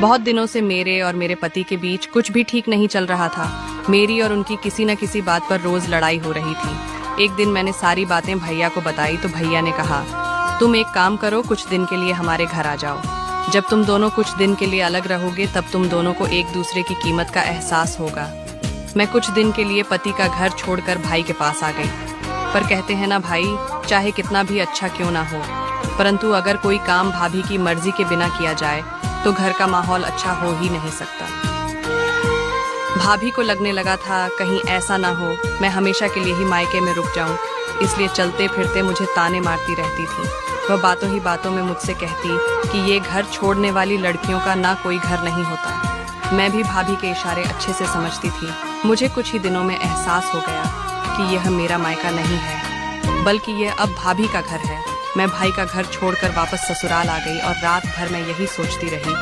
बहुत दिनों से मेरे और मेरे पति के बीच कुछ भी ठीक नहीं चल रहा था। मेरी और उनकी किसी न किसी बात पर रोज लड़ाई हो रही थी। एक दिन मैंने सारी बातें भैया को बताई तो भैया ने कहा, तुम एक काम करो, कुछ दिन के लिए हमारे घर आ जाओ। जब तुम दोनों कुछ दिन के लिए अलग रहोगे तब तुम दोनों को एक दूसरे की कीमत का एहसास होगा। मैं कुछ दिन के लिए पति का घर छोड़कर भाई के पास आ गई। पर कहते हैं ना भाई, चाहे कितना भी अच्छा क्यों ना हो, परंतु अगर कोई काम भाभी की मर्जी के बिना किया जाए तो घर का माहौल अच्छा हो ही नहीं सकता। भाभी को लगने लगा था कहीं ऐसा ना हो मैं हमेशा के लिए ही मायके में रुक जाऊं, इसलिए चलते फिरते मुझे ताने मारती रहती थी। वह बातों ही बातों में मुझसे कहती कि ये घर छोड़ने वाली लड़कियों का ना कोई घर नहीं होता। मैं भी भाभी के इशारे अच्छे से समझती थी। मुझे कुछ ही दिनों में एहसास हो गया कि यह मेरा मायका नहीं है, बल्कि यह अब भाभी का घर है। मैं भाई का घर छोड़कर वापस ससुराल आ गई और रात भर मैं यही सोचती रही